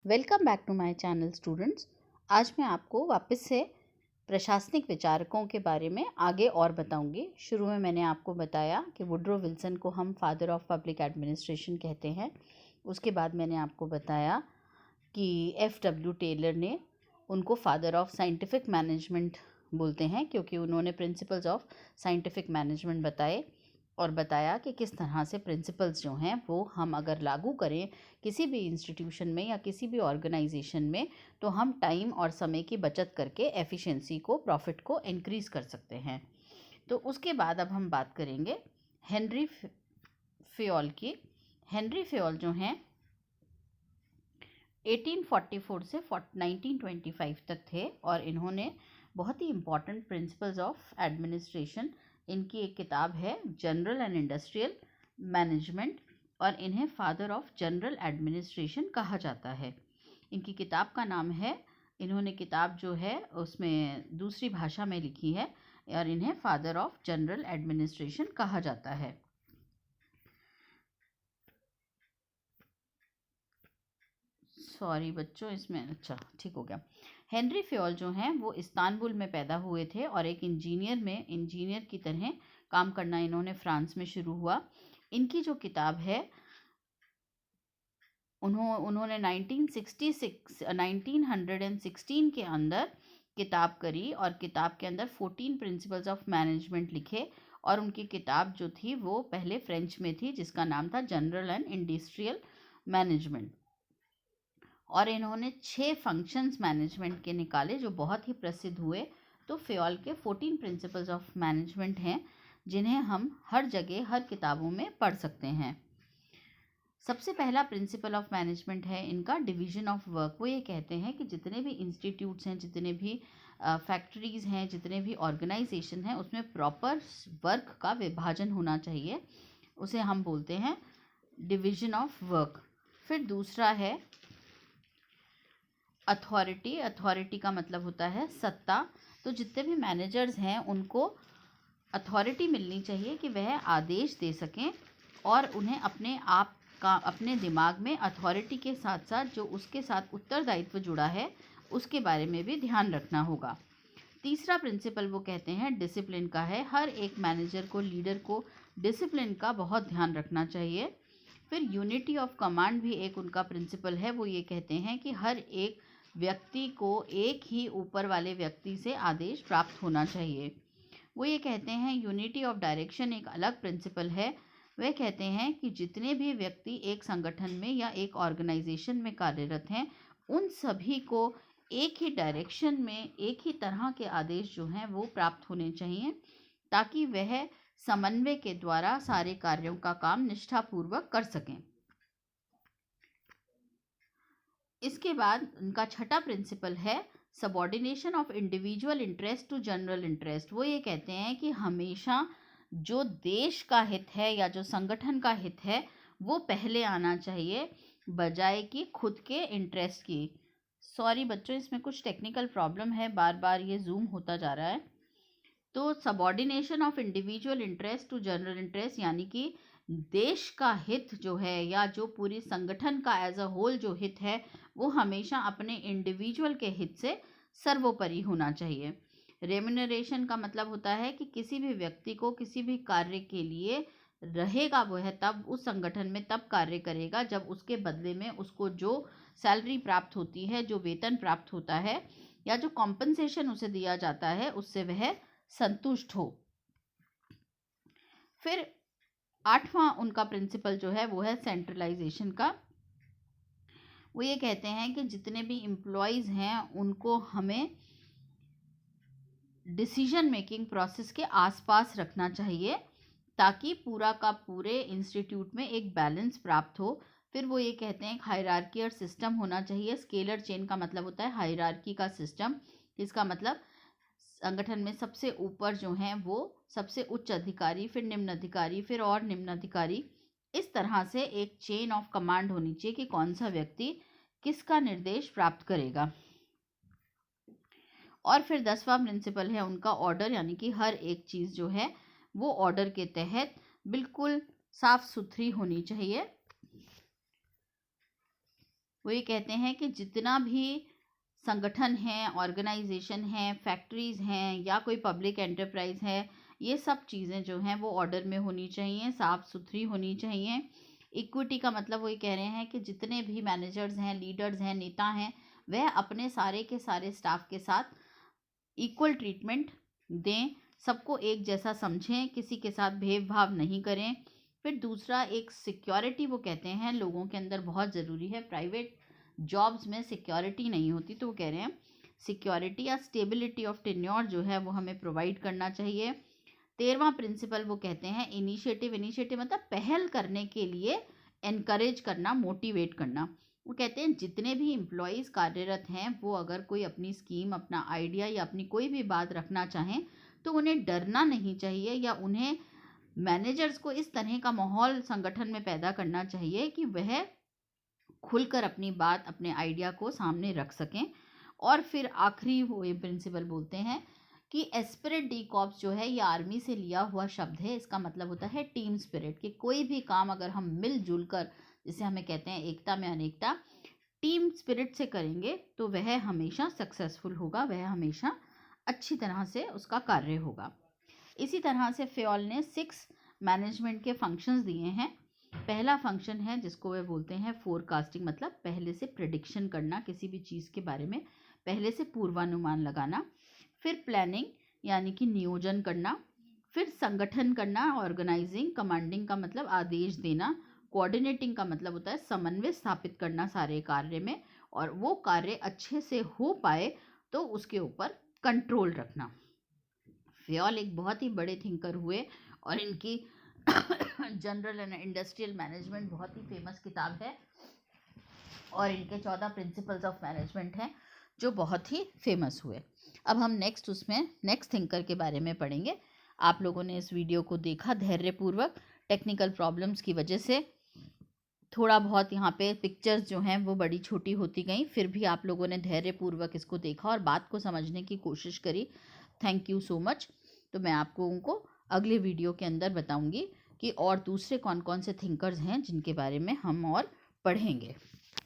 Welcome back to my channel students. आज मैं आपको वापस से प्रशासनिक विचारकों के बारे में आगे और बताऊंगी। शुरू में मैंने आपको बताया कि वुड्रो विल्सन को हम फादर ऑफ पब्लिक एडमिनिस्ट्रेशन कहते हैं। उसके बाद मैंने आपको बताया कि F.W. टेलर ने उनको फादर ऑफ साइंटिफिक मैनेजमेंट बोलते हैं, क्योंकि उन्होंने प्रिंसिपल्स ऑफ साइंटिफिक मैनेजमेंट बताए और बताया कि किस तरह से प्रिंसिपल्स जो हैं वो हम अगर लागू करें किसी भी इंस्टीट्यूशन में या किसी भी ऑर्गेनाइजेशन में, तो हम टाइम और समय की बचत करके एफिशिएंसी को, प्रॉफिट को इंक्रीज़ कर सकते हैं। तो उसके बाद अब हम बात करेंगे हेनरी फेयोल की। हेनरी फेयोल जो हैं 1844 से 1925 तक थे और इन्होंने बहुत ही इम्पॉर्टेंट प्रिंसिपल्स ऑफ एडमिनिस्ट्रेशन, इनकी एक किताब है जनरल एंड इंडस्ट्रियल मैनेजमेंट, और इन्हें फादर ऑफ जनरल एडमिनिस्ट्रेशन कहा जाता है। इनकी किताब का नाम है, इन्होंने किताब जो है उसमें दूसरी भाषा में लिखी है और इन्हें फादर ऑफ जनरल एडमिनिस्ट्रेशन कहा जाता है। सॉरी बच्चों, इसमें अच्छा ठीक हो गया। हेनरी फेयोल जो हैं वो इस्तांबुल में पैदा हुए थे और एक इंजीनियर की तरह काम करना इन्होंने फ्रांस में शुरू हुआ। इनकी जो किताब है उन्होंने 1916 के अंदर किताब करी और किताब के अंदर 14 प्रिंसिपल्स ऑफ मैनेजमेंट लिखे। और उनकी किताब जो थी वो पहले फ्रेंच में थी, जिसका नाम था जनरल एंड इंडस्ट्रियल मैनेजमेंट। और इन्होंने 6 फंक्शंस मैनेजमेंट के निकाले जो बहुत ही प्रसिद्ध हुए। तो फेयोल के 14 प्रिंसिपल्स ऑफ मैनेजमेंट हैं जिन्हें हम हर जगह हर किताबों में पढ़ सकते हैं। सबसे पहला प्रिंसिपल ऑफ मैनेजमेंट है इनका डिवीजन ऑफ वर्क। वो ये कहते हैं कि जितने भी इंस्टीट्यूट्स हैं, जितने भी फैक्ट्रीज़ हैं, जितने भी ऑर्गेनाइजेशन हैं, उसमें प्रॉपर वर्क का विभाजन होना चाहिए। उसे हम बोलते हैं डिवीजन ऑफ वर्क। फिर दूसरा है अथॉरिटी। अथॉरिटी का मतलब होता है सत्ता। तो जितने भी मैनेजर्स हैं उनको अथॉरिटी मिलनी चाहिए कि वह आदेश दे सकें और उन्हें अपने आप का, अपने दिमाग में अथॉरिटी के साथ साथ जो उसके साथ उत्तरदायित्व जुड़ा है उसके बारे में भी ध्यान रखना होगा। तीसरा प्रिंसिपल वो कहते हैं डिसिप्लिन का है। हर एक मैनेजर को, लीडर को डिसिप्लिन का बहुत ध्यान रखना चाहिए। फिर यूनिटी ऑफ कमांड भी एक उनका प्रिंसिपल है। वो ये कहते हैं कि हर एक व्यक्ति को एक ही ऊपर वाले व्यक्ति से आदेश प्राप्त होना चाहिए। वो ये कहते हैं यूनिटी ऑफ डायरेक्शन एक अलग प्रिंसिपल है। वे कहते हैं कि जितने भी व्यक्ति एक संगठन में या एक ऑर्गेनाइजेशन में कार्यरत हैं उन सभी को एक ही डायरेक्शन में, एक ही तरह के आदेश जो हैं वो प्राप्त होने चाहिए, ताकि वह समन्वय के द्वारा सारे कार्यों का काम निष्ठापूर्वक कर सकें। इसके बाद उनका छठा प्रिंसिपल है subordination of individual interest to general interest. वो ये कहते हैं कि हमेशा जो देश का हित है या जो संगठन का हित है वो पहले आना चाहिए, बजाय कि खुद के इंटरेस्ट की। सॉरी बच्चों, इसमें कुछ टेक्निकल प्रॉब्लम है, बार बार ये जूम होता जा रहा है। तो subordination of individual interest to general interest यानी कि देश का हित जो है या जो पूरी संगठन का एज अ होल जो हित है वो हमेशा अपने इंडिविजुअल के हित से सर्वोपरि होना चाहिए। रेम्यूनरेशन का मतलब होता है कि किसी भी व्यक्ति को किसी भी कार्य के लिए रहेगा वह तब उस संगठन में तब कार्य करेगा जब उसके बदले में उसको जो सैलरी प्राप्त होती है, जो वेतन प्राप्त होता है या जो कॉम्पनसेशन उसे दिया जाता है उससे वह संतुष्ट हो। फिर आठवां उनका प्रिंसिपल जो है वो है सेंट्रलाइजेशन का। वो ये कहते हैं कि जितने भी एम्प्लॉयज़ हैं उनको हमें डिसीजन मेकिंग प्रोसेस के आसपास रखना चाहिए ताकि पूरा का पूरे इंस्टीट्यूट में एक बैलेंस प्राप्त हो। फिर वो ये कहते हैं हायरार्की सिस्टम होना चाहिए। स्केलर चेन का मतलब होता है हायरार्की का सिस्टम। इसका मतलब संगठन में सबसे ऊपर जो हैं वो सबसे उच्च अधिकारी, फिर निम्न अधिकारी, फिर और निम्न अधिकारी, इस तरह से एक चेन ऑफ कमांड होनी चाहिए कि कौन सा व्यक्ति किसका निर्देश प्राप्त करेगा। और फिर 10वां प्रिंसिपल है उनका ऑर्डर, यानी कि हर एक चीज़ जो है वो ऑर्डर के तहत बिल्कुल साफ सुथरी होनी चाहिए। वो ये कहते हैं कि जितना भी संगठन है, ऑर्गेनाइजेशन है, फैक्ट्रीज़ हैं या कोई पब्लिक एंटरप्राइज है, ये सब चीज़ें जो हैं वो ऑर्डर में होनी चाहिए, साफ़ सुथरी होनी चाहिए। इक्विटी का मतलब वो ये कह रहे हैं कि जितने भी मैनेजर्स हैं, लीडर्स हैं, नेता हैं, वह अपने सारे के सारे स्टाफ के साथ इक्वल ट्रीटमेंट दें, सबको एक जैसा समझें, किसी के साथ भेदभाव नहीं करें। फिर दूसरा एक सिक्योरिटी वो कहते हैं लोगों के अंदर बहुत ज़रूरी है। प्राइवेट जॉब्स में सिक्योरिटी नहीं होती, तो वो कह रहे हैं सिक्योरिटी या स्टेबिलिटी ऑफ टेन्योर जो है वो हमें प्रोवाइड करना चाहिए। 13वां प्रिंसिपल वो कहते हैं इनिशिएटिव मतलब पहल करने के लिए एनकरेज करना, मोटिवेट करना। वो कहते हैं जितने भी एम्प्लॉयज़ कार्यरत हैं वो अगर कोई अपनी स्कीम, अपना आइडिया या अपनी कोई भी बात रखना चाहें तो उन्हें डरना नहीं चाहिए, या उन्हें मैनेजर्स को इस तरह का माहौल संगठन में पैदा करना चाहिए कि वह खुलकर अपनी बात, अपने आइडिया को सामने रख सकें। और फिर आखिरी वो ये प्रिंसिपल बोलते हैं कि एस्पिरिट डी कॉप्स जो है ये आर्मी से लिया हुआ शब्द है। इसका मतलब होता है टीम स्पिरिट, कि कोई भी काम अगर हम मिलजुल कर, जिसे हमें कहते हैं एकता में अनेकता, टीम स्पिरिट से करेंगे तो वह हमेशा सक्सेसफुल होगा, वह हमेशा अच्छी तरह से उसका कार्य होगा। इसी तरह से फ़ेओल ने 6 मैनेजमेंट के फंक्शंस दिए हैं। पहला फंक्शन है जिसको वे बोलते हैं फोरकास्टिंग, मतलब पहले से प्रेडिक्शन करना, किसी भी चीज़ के बारे में पहले से पूर्वानुमान लगाना। फिर प्लानिंग यानी कि नियोजन करना। फिर संगठन करना, ऑर्गेनाइजिंग। कमांडिंग का मतलब आदेश देना। कोऑर्डिनेटिंग का मतलब होता है समन्वय स्थापित करना सारे कार्य में, और वो कार्य अच्छे से हो पाए तो उसके ऊपर कंट्रोल रखना। फ़ेओल एक बहुत ही बड़े थिंकर हुए और इनकी जनरल एंड इंडस्ट्रियल मैनेजमेंट बहुत ही फेमस किताब है, और इनके 14 प्रिंसिपल्स ऑफ मैनेजमेंट हैं जो बहुत ही फेमस हुए। अब हम नेक्स्ट थिंकर के बारे में पढ़ेंगे। आप लोगों ने इस वीडियो को देखा धैर्यपूर्वक। टेक्निकल प्रॉब्लम्स की वजह से थोड़ा बहुत यहाँ पे पिक्चर्स जो हैं वो बड़ी छोटी होती गई, फिर भी आप लोगों ने धैर्यपूर्वक इसको देखा और बात को समझने की कोशिश करी। Thank you so much. तो मैं आपको उनको अगले वीडियो के अंदर बताऊंगी कि और दूसरे कौन कौन से थिंकर्स हैं जिनके बारे में हम और पढ़ेंगे।